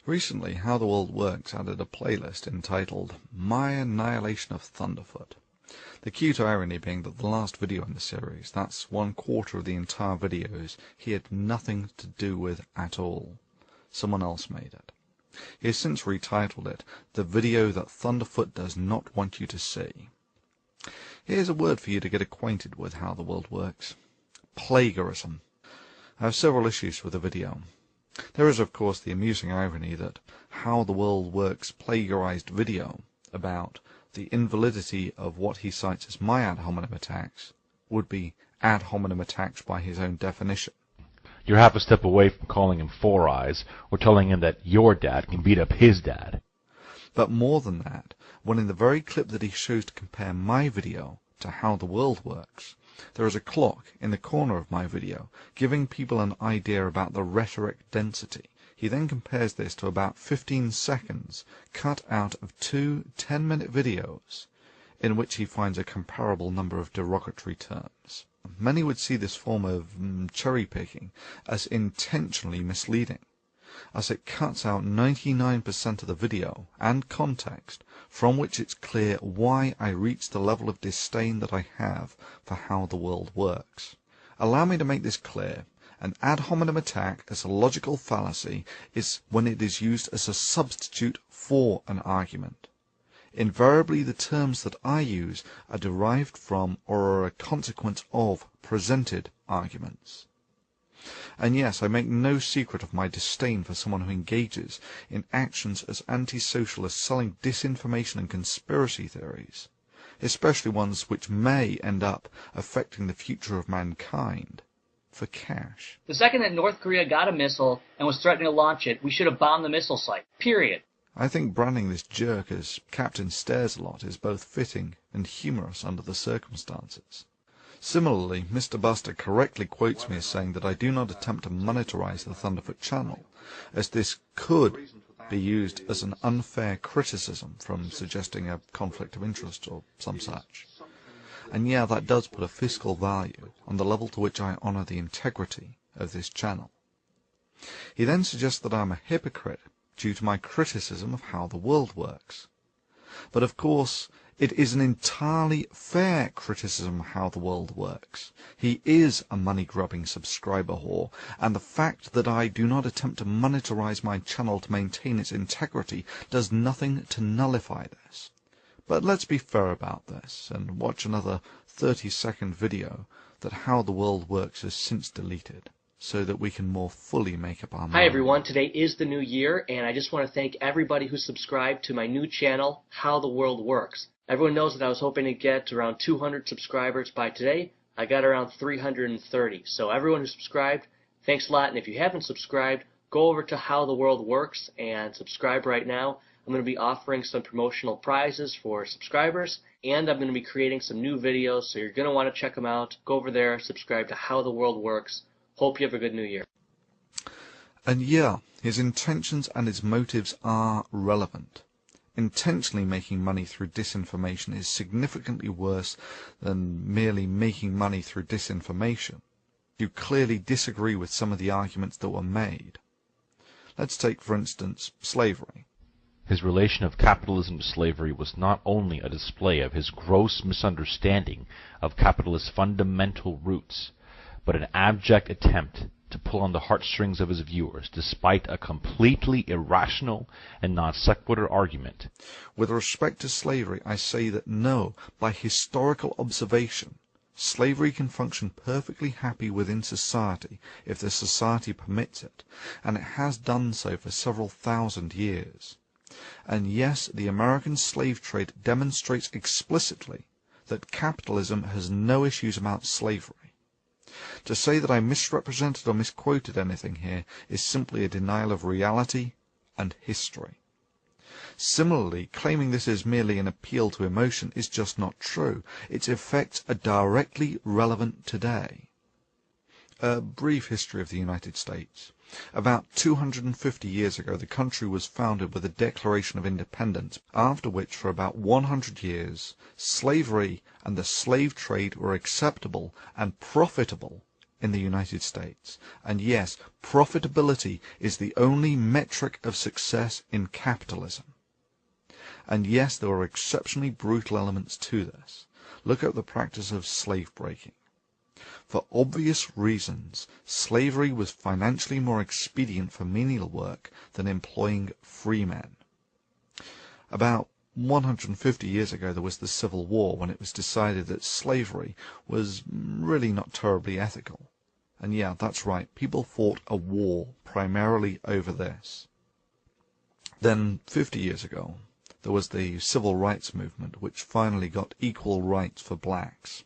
Recently, How the World Works added a playlist entitled My Annihilation of Thunderfoot. The cute irony being that the last video in the series, that's 1/4 of the entire videos, he had nothing to do with at all. Someone else made it. He has since retitled it, The Video That Thunderfoot Does Not Want You to See. Here's a word for you to get acquainted with How the World Works. Plagiarism. I have several issues with the video. There is, of course, the amusing irony that How the World Works plagiarized video about the invalidity of what he cites as my ad hominem attacks would be ad hominem attacks by his own definition. You're half a step away from calling him Four Eyes or telling him that your dad can beat up his dad. But more than that, when in the very clip that he shows to compare my video to How the World Works, there is a clock in the corner of my video giving people an idea about the rhetoric density. He then compares this to about 15 seconds cut out of 2 10-minute videos in which he finds a comparable number of derogatory terms. Many would see this form of cherry-picking as intentionally misleading, as it cuts out 99% of the video and context from which it's clear why I reach the level of disdain that I have for How the World Works. Allow me to make this clear. An ad hominem attack as a logical fallacy is when it is used as a substitute for an argument. Invariably the terms that I use are derived from or are a consequence of presented arguments. And yes, I make no secret of my disdain for someone who engages in actions as antisocial as selling disinformation and conspiracy theories, especially ones which may end up affecting the future of mankind, for cash. The second that North Korea got a missile and was threatening to launch it, we should have bombed the missile site. Period. I think branding this jerk as Captain Stares-a-Lot is both fitting and humorous under the circumstances. Similarly, Mr. Buster correctly quotes me as saying that I do not attempt to monetize the Thunderfoot channel, as this could be used as an unfair criticism from suggesting a conflict of interest or some such. And yeah, that does put a fiscal value on the level to which I honor the integrity of this channel. He then suggests that I am a hypocrite due to my criticism of How the World Works. But of course, it is an entirely fair criticism of How the World Works. He is a money-grubbing subscriber whore, and the fact that I do not attempt to monetize my channel to maintain its integrity does nothing to nullify this. But let's be fair about this, and watch another 30-second video that How the World Works has since deleted, so that we can more fully make up our mind. Hi everyone, today is the new year, and I just want to thank everybody who subscribed to my new channel, How the World Works. Everyone knows that I was hoping to get around 200 subscribers by today. I got around 330. So everyone who subscribed, thanks a lot. And if you haven't subscribed, go over to How the World Works and subscribe right now. I'm going to be offering some promotional prizes for subscribers, and I'm going to be creating some new videos, so you're going to want to check them out. Go over there, subscribe to How the World Works. Hope you have a good new year. And yeah, his intentions and his motives are relevant. Intentionally making money through disinformation is significantly worse than merely making money through disinformation. You clearly disagree with some of the arguments that were made. Let's take, for instance, slavery. His relation of capitalism to slavery was not only a display of his gross misunderstanding of capitalist fundamental roots, but an abject attempt to pull on the heartstrings of his viewers, despite a completely irrational and non sequitur argument. With respect to slavery, I say that no, by historical observation, slavery can function perfectly happy within society if the society permits it, and it has done so for several thousand years. And yes, the American slave trade demonstrates explicitly that capitalism has no issues about slavery. To say that I misrepresented or misquoted anything here is simply a denial of reality and history. Similarly, claiming this is merely an appeal to emotion is just not true. Its effects are directly relevant today. A brief history of the United States. About 250 years ago, the country was founded with a Declaration of Independence, after which, for about 100 years, slavery and the slave trade were acceptable and profitable in the United States. And yes, profitability is the only metric of success in capitalism. And yes, there are exceptionally brutal elements to this. Look at the practice of slave breaking. For obvious reasons, slavery was financially more expedient for menial work than employing free men. About 150 years ago there was the Civil War, when it was decided that slavery was really not terribly ethical. And yeah, that's right, people fought a war primarily over this. Then 50 years ago there was the Civil Rights Movement, which finally got equal rights for blacks.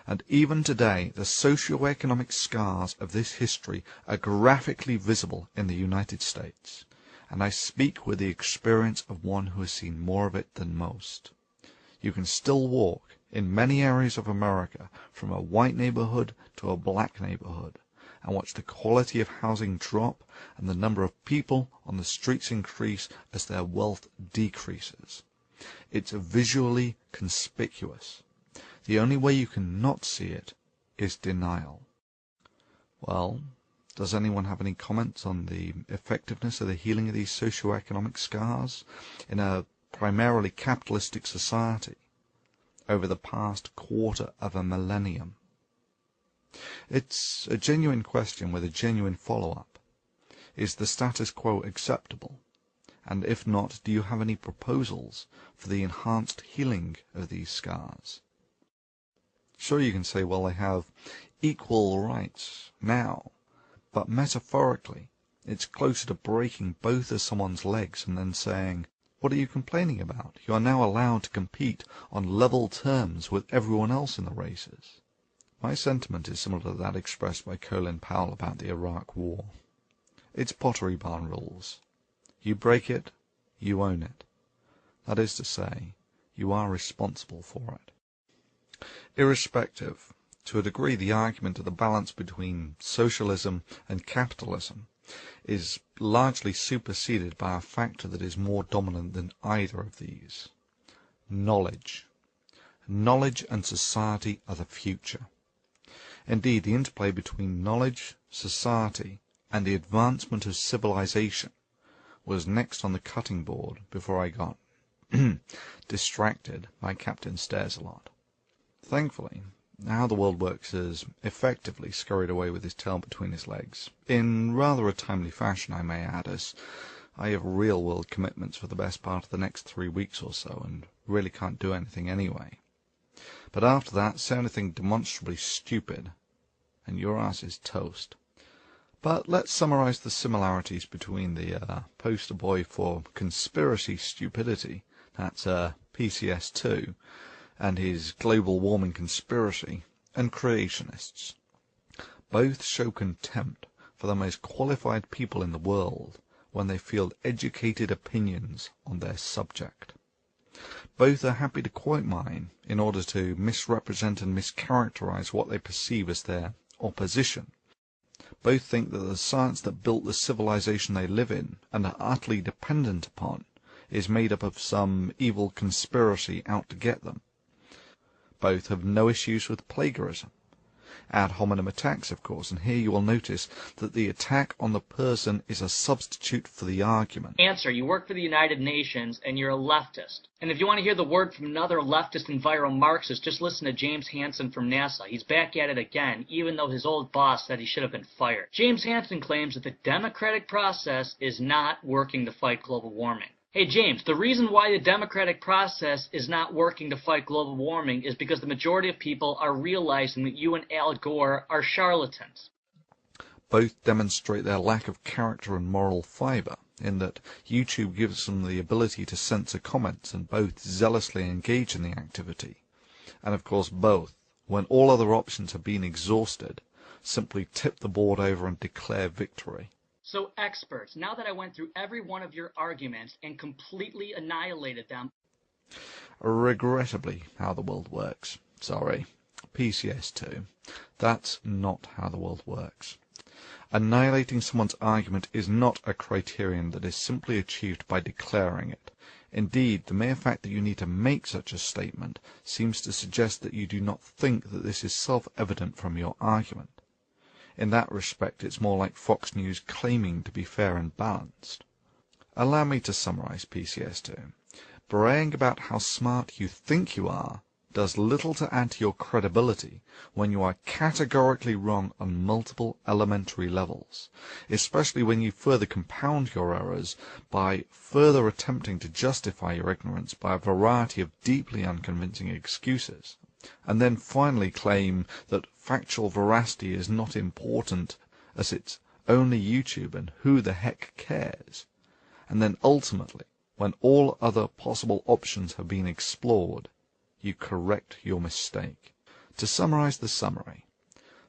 And even today, the socio-economic scars of this history are graphically visible in the United States. And I speak with the experience of one who has seen more of it than most. You can still walk in many areas of America from a white neighborhood to a black neighborhood and watch the quality of housing drop and the number of people on the streets increase as their wealth decreases. It's visually conspicuous. The only way you can not see it is denial. Well, does anyone have any comments on the effectiveness of the healing of these socio-economic scars in a primarily capitalistic society over the past quarter of a millennium? It's a genuine question with a genuine follow-up. Is the status quo acceptable? And if not, do you have any proposals for the enhanced healing of these scars? Sure, you can say, well, they have equal rights now, but metaphorically, it's closer to breaking both of someone's legs and then saying, what are you complaining about? You are now allowed to compete on level terms with everyone else in the races. My sentiment is similar to that expressed by Colin Powell about the Iraq War. It's Pottery Barn rules. You break it, you own it. That is to say, you are responsible for it. Irrespective, to a degree, the argument of the balance between socialism and capitalism is largely superseded by a factor that is more dominant than either of these: knowledge. Knowledge and society are the future. Indeed, the interplay between knowledge, society, and the advancement of civilization was next on the cutting board before I got distracted by Captain Stairs-a-Lot. Thankfully, How the World Works has effectively scurried away with his tail between his legs, in rather a timely fashion, I may add, as I have real-world commitments for the best part of the next 3 weeks or so, and really can't do anything anyway. But after that, say anything demonstrably stupid, and your ass is toast. But let's summarize the similarities between the poster boy for conspiracy stupidity, that's PCS2, and his global warming conspiracy, and creationists. Both show contempt for the most qualified people in the world when they field educated opinions on their subject. Both are happy to quote mine in order to misrepresent and mischaracterize what they perceive as their opposition. Both think that the science that built the civilization they live in and are utterly dependent upon is made up of some evil conspiracy out to get them. Both have no issues with plagiarism. Ad hominem attacks, of course, and here you will notice that the attack on the person is a substitute for the argument. Answer: you work for the United Nations and you're a leftist. And if you want to hear the word from another leftist and viral Marxist, just listen to James Hansen from NASA. He's back at it again, even though his old boss said he should have been fired. James Hansen claims that the democratic process is not working to fight global warming. Hey James, the reason why the democratic process is not working to fight global warming is because the majority of people are realizing that you and Al Gore are charlatans. Both demonstrate their lack of character and moral fiber, in that YouTube gives them the ability to censor comments, and both zealously engage in the activity. And of course both, when all other options have been exhausted, simply tip the board over and declare victory. So experts, now that I went through every one of your arguments and completely annihilated them... Regrettably, How the World Works. Sorry. PCS2. That's not how the world works. Annihilating someone's argument is not a criterion that is simply achieved by declaring it. Indeed, the mere fact that you need to make such a statement seems to suggest that you do not think that this is self-evident from your argument. In that respect, it's more like Fox News claiming to be fair and balanced. Allow me to summarize PCS2. Braying about how smart you think you are does little to add to your credibility when you are categorically wrong on multiple elementary levels, especially when you further compound your errors by further attempting to justify your ignorance by a variety of deeply unconvincing excuses, and then finally claim that factual veracity is not important as it's only YouTube and who the heck cares, and then ultimately, when all other possible options have been explored, you correct your mistake. To summarize the summary,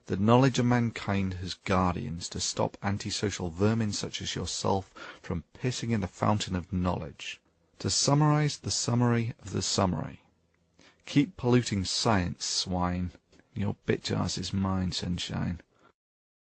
the knowledge of mankind has guardians to stop antisocial vermin such as yourself from pissing in the fountain of knowledge. To summarize the summary of the summary, keep polluting science, swine. Your bit jars is mine, sunshine.